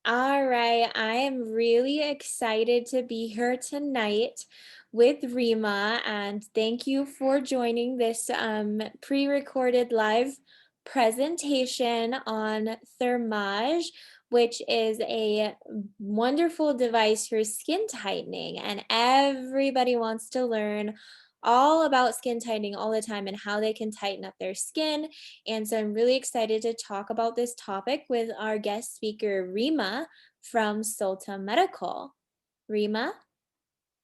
All right, I am really excited to be here tonight with Rima, and thank you for joining this pre-recorded live presentation on Thermage, which is a wonderful device for skin tightening, and everybody wants to learn all about skin tightening all the time and how they can tighten up their skin. And so I'm really excited to talk about this topic with our guest speaker, Rima from Solta Medical. Rima?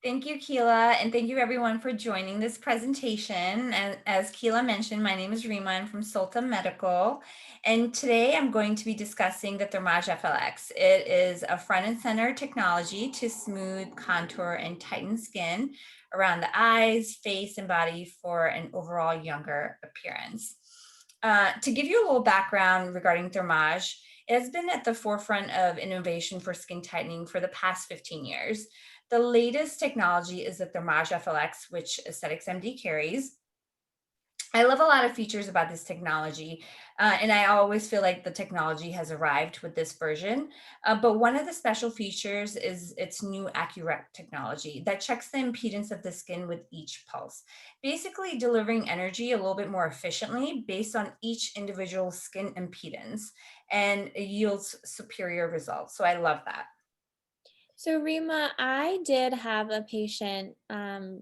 Thank you, Keela, and thank you everyone for joining this presentation. And as Keela mentioned, my name is Rima. I'm from Solta Medical, and today I'm going to be discussing the Thermage FLX. It is a front and center technology to smooth, contour, and tighten skin around the eyes, face, and body for an overall younger appearance. To give you a little background regarding Thermage, it has been at the forefront of innovation for skin tightening for the past 15 years. The latest technology is the Thermage FLX, which Esthetix MD carries. I love a lot of features about this technology, and I always feel like the technology has arrived with this version. But one of the special features is its new Accurate technology that checks the impedance of the skin with each pulse, basically delivering energy a little bit more efficiently based on each individual skin impedance, and it yields superior results. So I love that. So, Rima, I did have a patient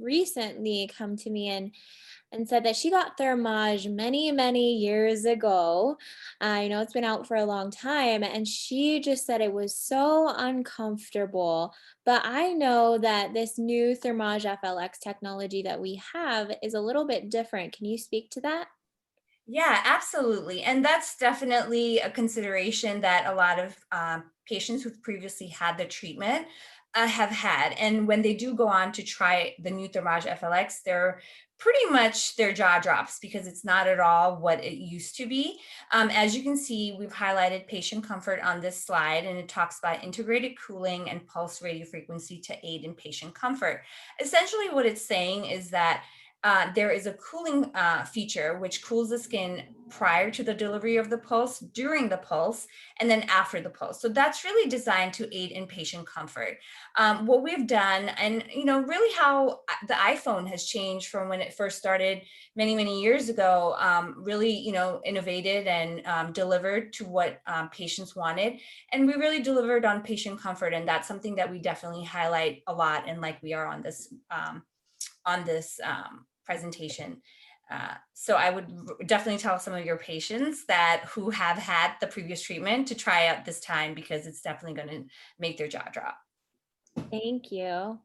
recently come to me and said that she got Thermage many, many years ago. I know it's been out for a long time, and she just said it was so uncomfortable. But I know that this new Thermage FLX technology that we have is a little bit different. Can you speak to that? Yeah, absolutely. And that's definitely a consideration that a lot of patients who've previously had the treatment have had. And when they do go on to try the new Thermage FLX, they're pretty much their jaw drops because it's not at all what it used to be. As you can see, we've highlighted patient comfort on this slide, and it talks about integrated cooling and pulse radiofrequency to aid in patient comfort. Essentially, what it's saying is that there is a cooling feature which cools the skin prior to the delivery of the pulse, during the pulse, and then after the pulse. So that's really designed to aid in patient comfort. What we've done, and really how the iPhone has changed from when it first started many, many years ago, really, innovated and delivered to what patients wanted. And we really delivered on patient comfort. And that's something that we definitely highlight a lot. And like we are on this presentation. So I would definitely tell some of your patients that who have had the previous treatment to try out this time because it's definitely going to make their jaw drop. Thank you.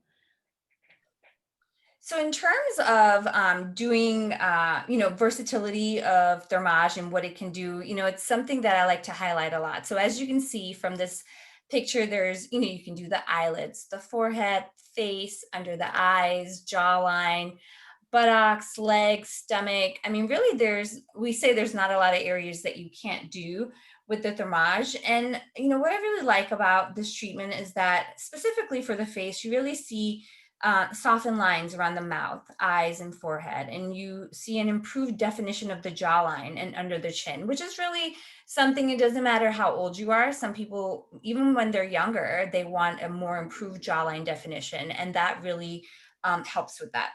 So in terms of doing, versatility of Thermage and what it can do, it's something that I like to highlight a lot. So as you can see from this picture, there's, you can do the eyelids, the forehead, face, under the eyes, jawline, buttocks, legs, stomach. I mean, really, we say there's not a lot of areas that you can't do with the Thermage. And, what I really like about this treatment is that specifically for the face, you really see softened lines around the mouth, eyes, and forehead. And you see an improved definition of the jawline and under the chin, which is really something. It doesn't matter how old you are. Some people, even when they're younger, they want a more improved jawline definition. And that really helps with that.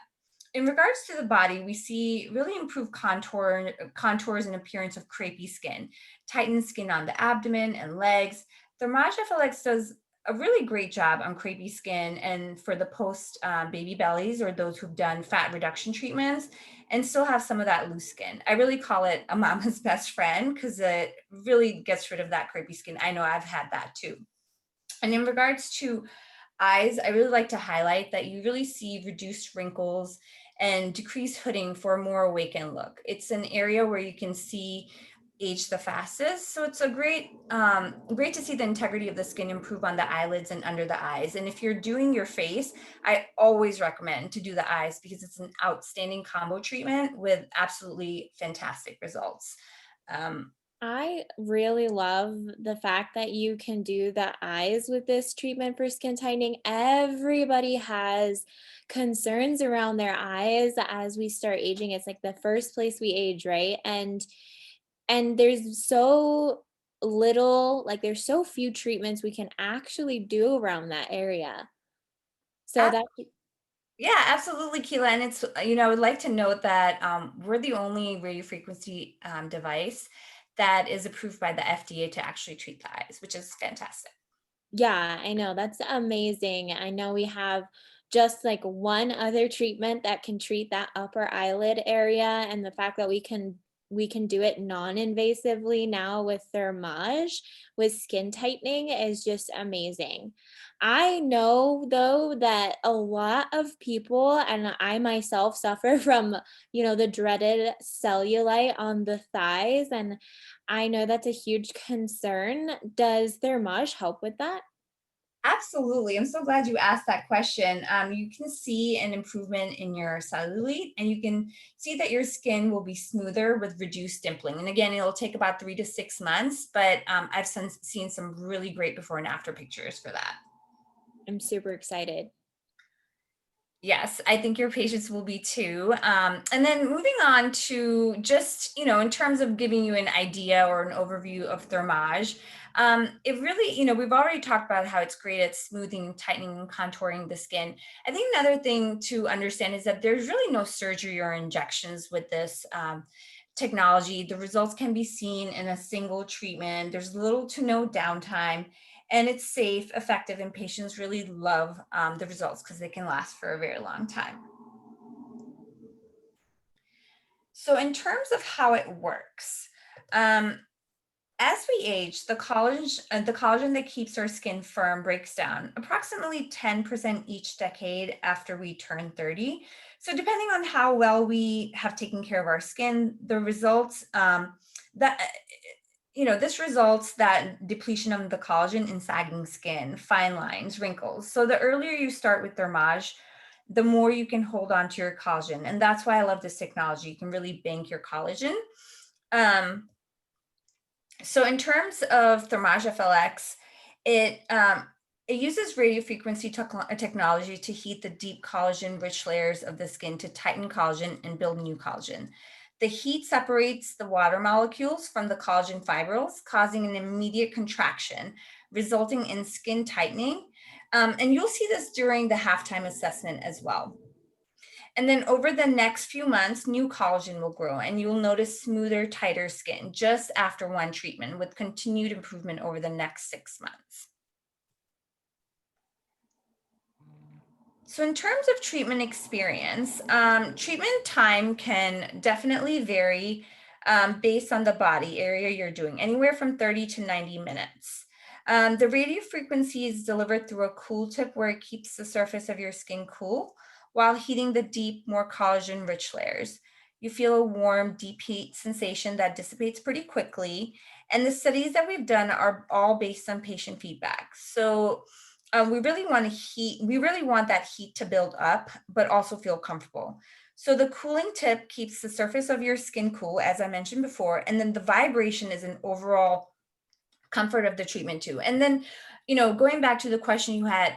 In regards to the body, we see really improved contours and appearance of crepey skin, tightened skin on the abdomen and legs. Thermage FLX does a really great job on crepey skin and for the post baby bellies or those who've done fat reduction treatments and still have some of that loose skin. I really call it a mama's best friend because it really gets rid of that crepey skin. I know I've had that too. And in regards to eyes, I really like to highlight that you really see reduced wrinkles and decreased hooding for a more awakened look. It's an area where you can see age the fastest. So it's a great to see the integrity of the skin improve on the eyelids and under the eyes. And if you're doing your face, I always recommend to do the eyes because it's an outstanding combo treatment with absolutely fantastic results. Um, I really love the fact that you can do the eyes with this treatment for skin tightening. Everybody has concerns around their eyes as we start aging. It's like the first place we age, right? And there's so little, like there's so few treatments we can actually do around that area. So that, Yeah, absolutely, Keela. And it's, I would like to note that we're the only radiofrequency device that is approved by the FDA to actually treat the eyes, which is fantastic. yeah, I know. That's amazing. I know we have just like one other treatment that can treat that upper eyelid area, and the fact that we can do it non-invasively now with Thermage with skin tightening is just amazing. I know though that a lot of people, and I myself suffer from, the dreaded cellulite on the thighs, and I know that's a huge concern. Does Thermage help with that? Absolutely. I'm so glad you asked that question. You can see an improvement in your cellulite, and you can see that your skin will be smoother with reduced dimpling. And again, it'll take about 3 to 6 months, but I've seen some really great before and after pictures for that. I'm super excited. Yes, I think your patients will be too. And then moving on to just, in terms of giving you an idea or an overview of Thermage, it really, we've already talked about how it's great at smoothing, tightening, and contouring the skin. I think another thing to understand is that there's really no surgery or injections with this technology. The results can be seen in a single treatment. There's little to no downtime, and it's safe, effective, and patients really love the results because they can last for a very long time. So in terms of how it works, as we age, the collagen that keeps our skin firm breaks down approximately 10% each decade after we turn 30. So depending on how well we have taken care of our skin, the results that this results that depletion of the collagen in sagging skin, fine lines, wrinkles. So the earlier you start with Thermage, the more you can hold on to your collagen. And that's why I love this technology. You can really bank your collagen. So in terms of Thermage FLX, it uses radio frequency technology to heat the deep collagen rich layers of the skin to tighten collagen and build new collagen. The heat separates the water molecules from the collagen fibrils, causing an immediate contraction, resulting in skin tightening. And you'll see this during the halftime assessment as well. And then over the next few months, new collagen will grow and you'll notice smoother, tighter skin just after one treatment with continued improvement over the next 6 months. So in terms of treatment experience, treatment time can definitely vary based on the body area you're doing, anywhere from 30 to 90 minutes. The radio frequency is delivered through a cool tip where it keeps the surface of your skin cool while heating the deep, more collagen-rich layers. You feel a warm, deep heat sensation that dissipates pretty quickly. And the studies that we've done are all based on patient feedback. So we really want that heat to build up, but also feel comfortable. So the cooling tip keeps the surface of your skin cool, as I mentioned before, and then the vibration is an overall comfort of the treatment too. And then, going back to the question you had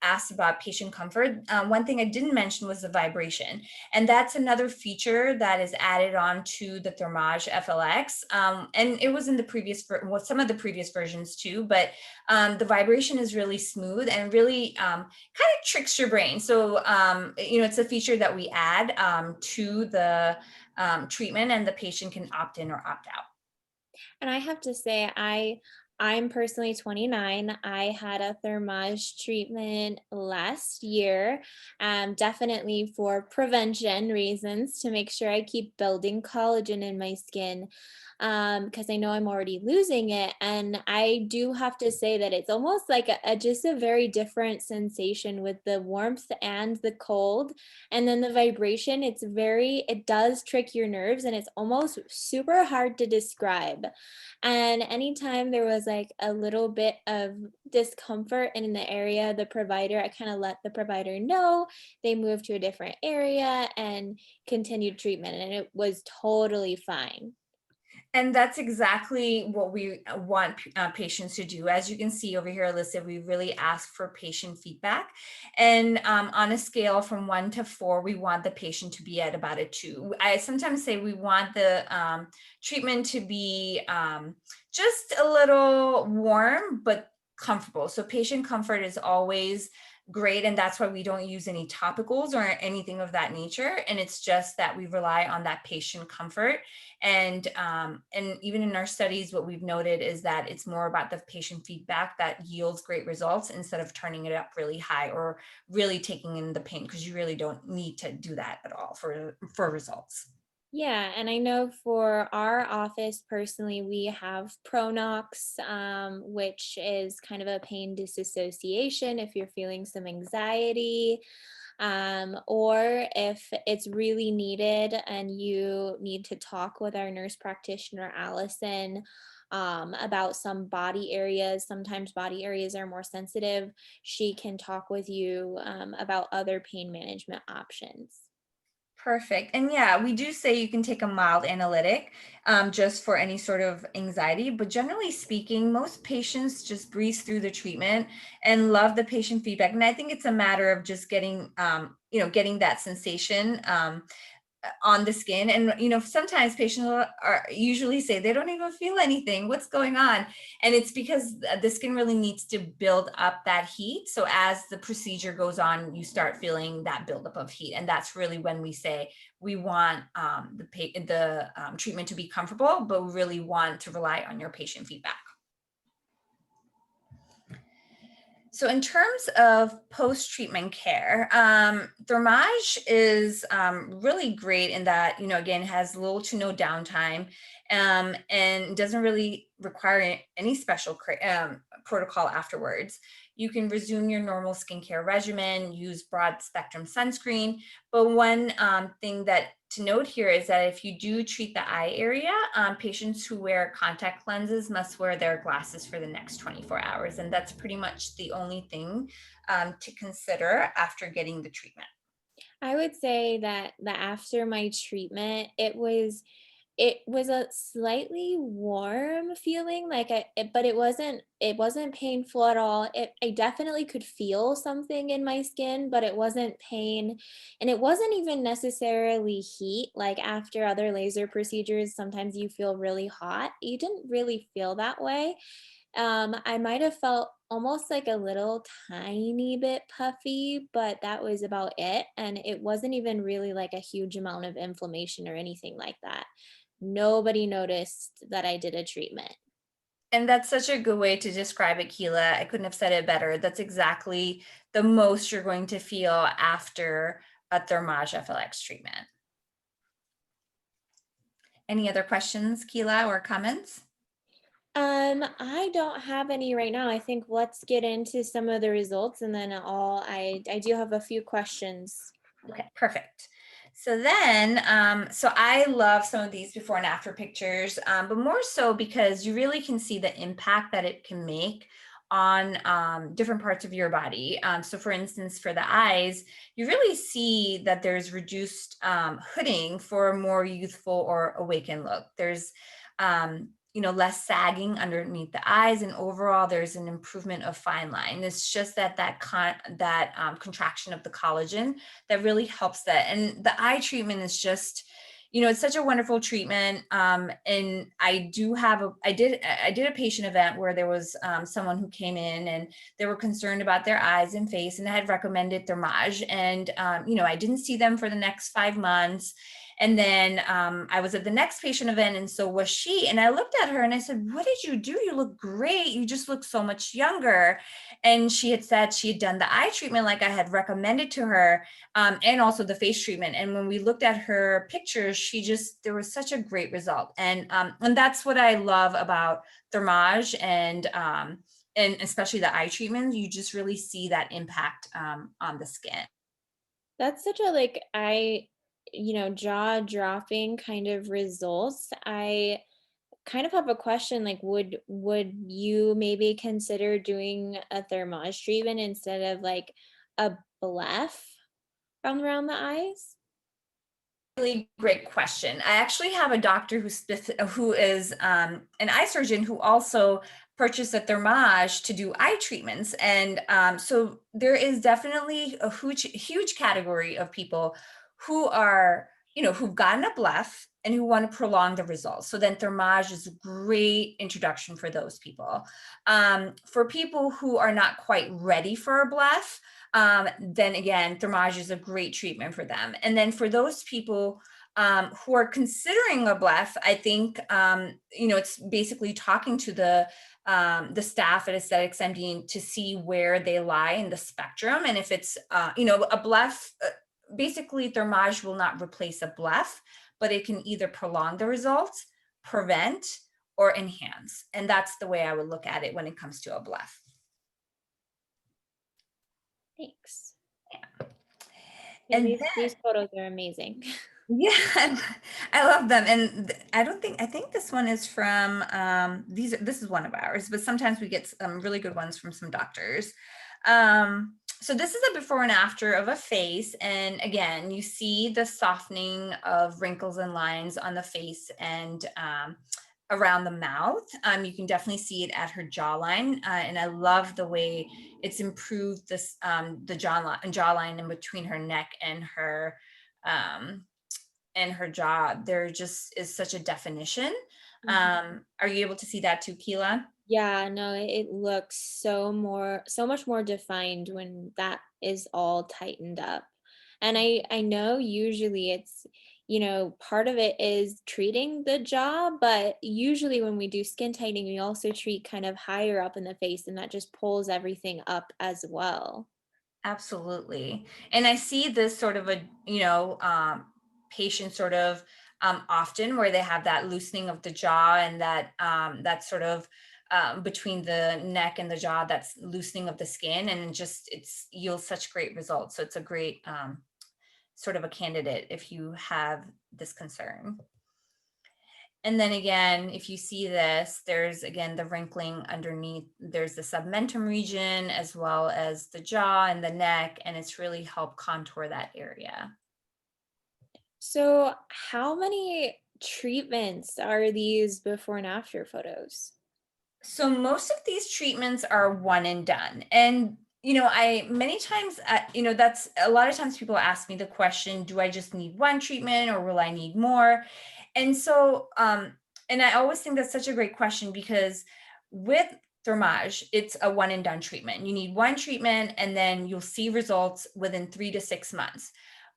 asked about patient comfort, one thing I didn't mention was the vibration. And that's another feature that is added on to the Thermage FLX. And it was in the some of the previous versions too, but the vibration is really smooth and really kind of tricks your brain. So, it's a feature that we add to the treatment, and the patient can opt in or opt out. And I have to say, I'm personally 29. I had a Thermage treatment last year, definitely for prevention reasons to make sure I keep building collagen in my skin, because I know I'm already losing it. And I do have to say that it's almost like just a very different sensation with the warmth and the cold. And then the vibration, it does trick your nerves, and it's almost super hard to describe. And anytime there was like a little bit of discomfort in the area, I kind of let the provider know. They moved to a different area and continued treatment, and it was totally fine. And that's exactly what we want patients to do. As you can see over here listed, we really ask for patient feedback. And on a scale from 1 to 4, we want the patient to be at about a 2. I sometimes say we want the treatment to be just a little warm, but comfortable. So patient comfort is always great. And that's why we don't use any topicals or anything of that nature. And it's just that we rely on that patient comfort. And even in our studies, what we've noted is that it's more about the patient feedback that yields great results instead of turning it up really high or really taking in the pain, because you really don't need to do that at all for results. Yeah, and I know for our office personally, we have Pronox, which is kind of a pain disassociation if you're feeling some anxiety, or if it's really needed and you need to talk with our nurse practitioner, Allison, about some body areas. Sometimes body areas are more sensitive. She can talk with you about other pain management options. Perfect. And yeah, we do say you can take a mild analytic just for any sort of anxiety. But generally speaking, most patients just breeze through the treatment and love the patient feedback. And I think it's a matter of just getting, getting that sensation. On the skin. And sometimes patients are usually say they don't even feel anything. What's going on? And it's because the skin really needs to build up that heat. So as the procedure goes on, you start feeling that buildup of heat, and that's really when we say we want the treatment to be comfortable, but we really want to rely on your patient feedback. So in terms of post-treatment care, Thermage is really great in that, again, has little to no downtime, and doesn't really require any special protocol afterwards. You can resume your normal skincare regimen, use broad spectrum sunscreen. But one thing that to note here is that if you do treat the eye area, patients who wear contact lenses must wear their glasses for the next 24 hours. And that's pretty much the only thing to consider after getting the treatment. I would say that after my treatment, it was a slightly warm feeling, like but it wasn't painful at all. I definitely could feel something in my skin, but it wasn't pain, and it wasn't even necessarily heat. Like after other laser procedures, sometimes you feel really hot. You didn't really feel that way. I might have felt almost like a little tiny bit puffy, but that was about it. And it wasn't even really like a huge amount of inflammation or anything like that. Nobody noticed that I did a treatment. And that's such a good way to describe it, Keela. I couldn't have said it better. That's exactly the most you're going to feel after a Thermage FLX treatment. Any other questions, Keela, or comments? I don't have any right now. I think let's get into some of the results and then I do have a few questions. Okay, perfect. So then, so I love some of these before and after pictures, but more so because you really can see the impact that it can make on different parts of your body. So for instance, for the eyes, you really see that there's reduced hooding for a more youthful or awakened look. There's less sagging underneath the eyes, and overall there's an improvement of fine line. It's just that contraction of the collagen that really helps that. And the eye treatment is just, it's such a wonderful treatment. And I did a patient event where there was someone who came in and they were concerned about their eyes and face, and I had recommended Thermage. And, I didn't see them for the next 5 months. And then I was at the next patient event, and so was she. And I looked at her and I said, "What did you do? You look great. You just look so much younger." And she had said she had done the eye treatment like I had recommended to her, and also the face treatment. And when we looked at her pictures, there was such a great result. And that's what I love about Thermage and especially the eye treatment. You just really see that impact on the skin. That's such a jaw dropping kind of results. I kind of have a question, like would you maybe consider doing a Thermage treatment instead of like a bleph around the eyes? Really great question. I actually have a doctor who is an eye surgeon who also purchased a Thermage to do eye treatments, and so there is definitely a huge category of people who are who've gotten a bleph and who want to prolong the results. So then Thermage is a great introduction for those people. For people who are not quite ready for a bleph, then again, Thermage is a great treatment for them. And then for those people who are considering a bleph, I think, it's basically talking to the staff at Esthetix MD to see where they lie in the spectrum. And if it's, a bleph, basically Thermage will not replace a bleph, but it can either prolong the results, prevent, or enhance. And that's the way I would look at it when it comes to a bleph. Thanks. Yeah. And And these photos are amazing. yeah, I love them. And I think this one is from, this is one of ours, but sometimes we get some really good ones from some doctors. So this is a before and after of a face. And again, you see the softening of wrinkles and lines on the face and around the mouth. You can definitely see it at her jawline. And I love the way it's improved this, the jawline in between her neck and her jaw. There just is such a definition. Are you able to see that too, Keela? Yeah, no, it looks so much more defined when that is all tightened up. And I know usually it's, part of it is treating the jaw, but usually when we do skin tightening, we also treat kind of higher up in the face, and that just pulls everything up as well. Absolutely. And I see this sort of a, patient sort of often where they have that loosening of the jaw and that sort of between the neck and the jaw, that's loosening of the skin, and it's yields such great results. So it's a great sort of a candidate if you have this concern. And then again, if you see this, there's again the wrinkling underneath. There's the submentum region as well as the jaw and the neck, and it's really helped contour that area. So how many treatments are these before and after photos? So most of these treatments are one and done. And I many times, that's a lot of times people ask me the question, do I just need one treatment or will I need more? And so, and I always think that's such a great question, because with Thermage, it's a one and done treatment. You need one treatment and then you'll see results within 3 to 6 months.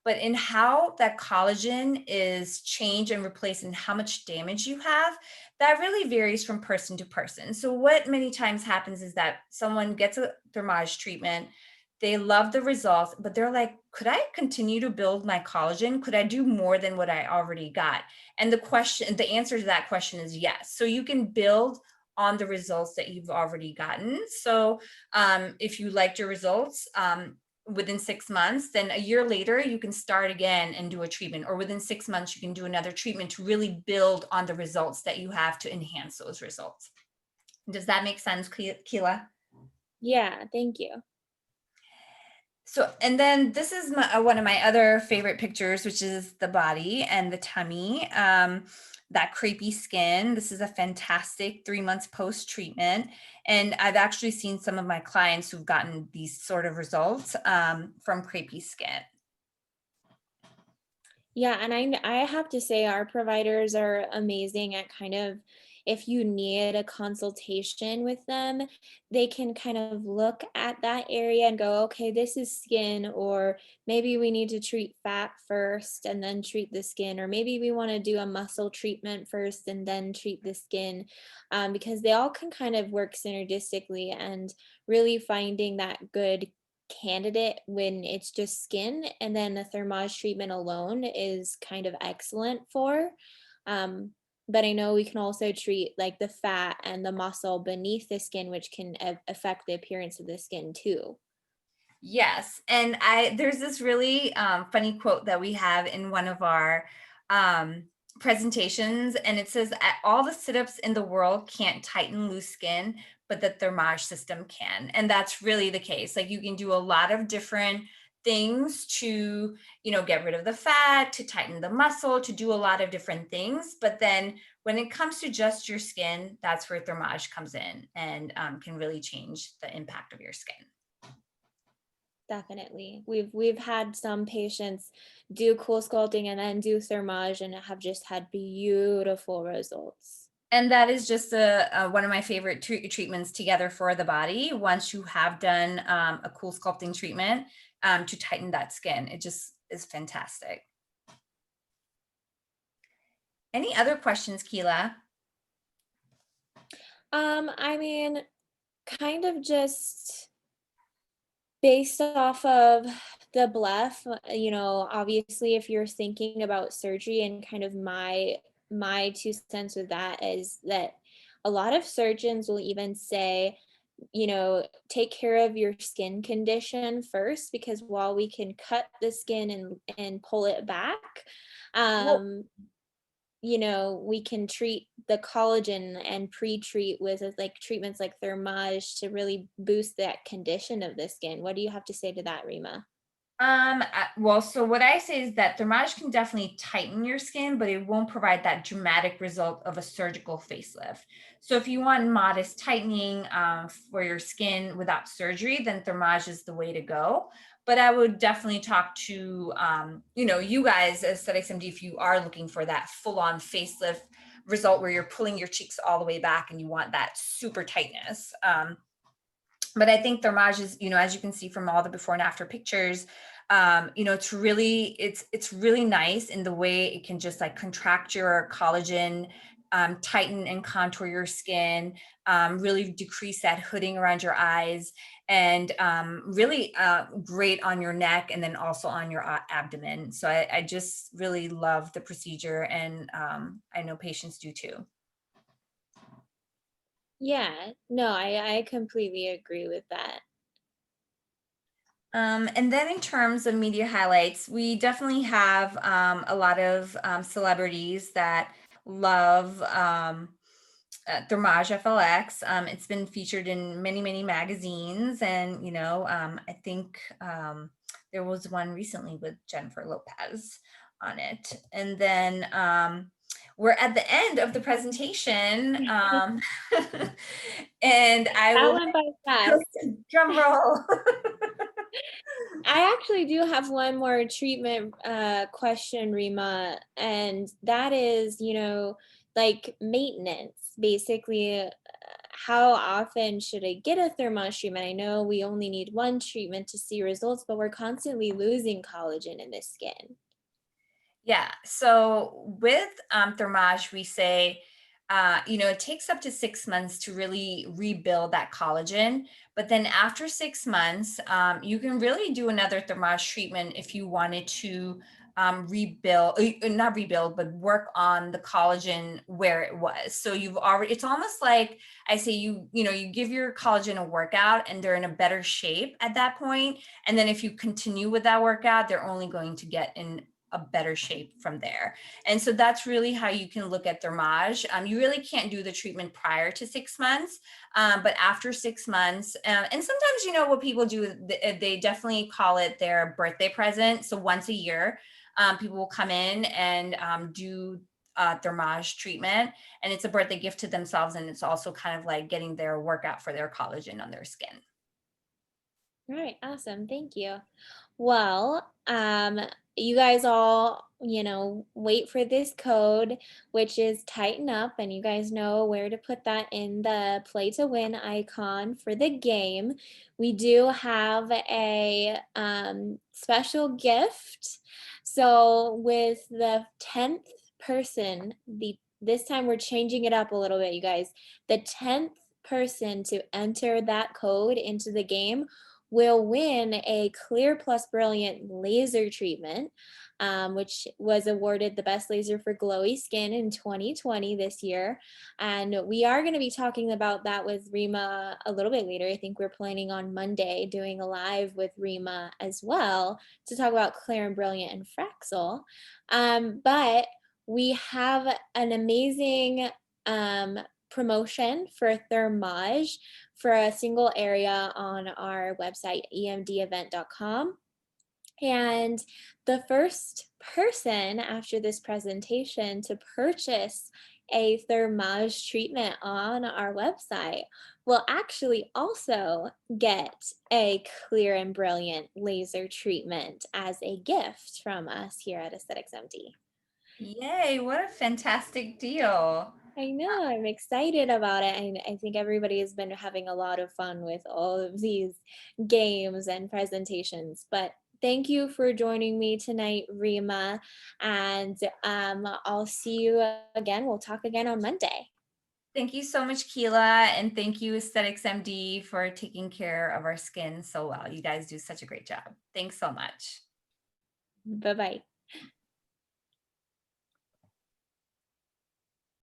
But in how that collagen is changed and replaced and how much damage you have, that really varies from person to person. So what many times happens is that someone gets a Thermage treatment, they love the results, but they're like, could I continue to build my collagen? Could I do more than what I already got? And the answer to that question is yes. So you can build on the results that you've already gotten. So if you liked your results, within 6 months, then a year later, you can start again and do a treatment, or within 6 months, you can do another treatment to really build on the results that you have to enhance those results. Does that make sense, Keela? Yeah, thank you. So, and then this is one of my other favorite pictures, which is the body and the tummy, that crepey skin. This is a fantastic 3 months post-treatment. And I've actually seen some of my clients who've gotten these sort of results from crepey skin. Yeah, and I have to say our providers are amazing at kind of, if you need a consultation with them, they can kind of look at that area and go, okay, this is skin, or maybe we need to treat fat first and then treat the skin, or maybe we want to do a muscle treatment first and then treat the skin, because they all can kind of work synergistically, and really finding that good candidate when it's just skin, and then the Thermage treatment alone is kind of excellent for. But I know we can also treat like the fat and the muscle beneath the skin, which can affect the appearance of the skin too. Yes, and there's this really funny quote that we have in one of our presentations, and it says, all the sit-ups in the world can't tighten loose skin, but the Thermage system can. And that's really the case. Like, you can do a lot of different things to, get rid of the fat, to tighten the muscle, to do a lot of different things. But then when it comes to just your skin, that's where Thermage comes in and can really change the impact of your skin. Definitely. We've had some patients do cool sculpting and then do thermage and have just had beautiful results. And that is just one of my favorite treatments together for the body. Once you have done a cool sculpting treatment to tighten that skin, it just is fantastic. Any other questions, Keela? I mean, kind of just based off of the bluff, obviously if you're thinking about surgery, and kind of my 2 cents with that is that a lot of surgeons will even say, take care of your skin condition first, because while we can cut the skin and pull it back, Well, um, we can treat the collagen and pre-treat with like treatments like thermage to really boost that condition of the skin. What do you have to say to that, Rima? well, so what I say is that thermage can definitely tighten your skin, but it won't provide that dramatic result of a surgical facelift. So if you want modest tightening for your skin without surgery, then thermage is the way to go. But I would definitely talk to, you guys, Aesthetics MD, if you are looking for that full-on facelift result where you're pulling your cheeks all the way back and you want that super tightness. But I think thermage is, as you can see from all the before and after pictures, it's really nice in the way it can just like contract your collagen, tighten and contour your skin, really decrease that hooding around your eyes, and really great on your neck and then also on your abdomen. So I just really love the procedure, and I know patients do too. Yeah, no, I completely agree with that. And then in terms of media highlights, we definitely have a lot of celebrities that love Thermage FLX. It's been featured in many, many magazines. And, I think there was one recently with Jennifer Lopez on it. And then we're at the end of the presentation. And I That would went by go fast. to drum roll. I actually do have one more treatment question, Rima, and that is, like maintenance. Basically, how often should I get a thermage treatment? I know we only need one treatment to see results, but we're constantly losing collagen in the skin. Yeah. So with Thermage, we say, it takes up to 6 months to really rebuild that collagen. But then after 6 months, you can really do another Thermage treatment if you wanted to rebuild, not rebuild, but work on the collagen where it was. So it's almost like I say, you give your collagen a workout and they're in a better shape at that point. And then if you continue with that workout, they're only going to get in a better shape from there. And so that's really how you can look at thermage. You really can't do the treatment prior to 6 months, but after 6 months, and sometimes, what people do, they definitely call it their birthday present. So once a year, people will come in and do thermage treatment, and it's a birthday gift to themselves. And it's also kind of like getting their workout for their collagen on their skin. All right, awesome. Thank you. Well, you guys all, wait for this code, which is tighten up, and you guys know where to put that in the play to win icon for the game. We do have a special gift. So with the 10th person, this time we're changing it up a little bit, you guys. The 10th person to enter that code into the game will win a Clear Plus Brilliant laser treatment, which was awarded the best laser for glowy skin in 2020 this year. And we are going to be talking about that with Rima a little bit later. I think we're planning on Monday doing a live with Rima as well to talk about Clear and Brilliant and Fraxel. But we have an amazing promotion for Thermage for a single area on our website, emdevent.com. And the first person after this presentation to purchase a Thermage treatment on our website will actually also get a clear and brilliant laser treatment as a gift from us here at Esthetix MD. Yay, what a fantastic deal. I know, I'm excited about it. And I think everybody has been having a lot of fun with all of these games and presentations. But thank you for joining me tonight, Rima. And I'll see you again. We'll talk again on Monday. Thank you so much, Keela, and thank you, Esthetix MD, for taking care of our skin so well. You guys do such a great job. Thanks so much. Bye bye.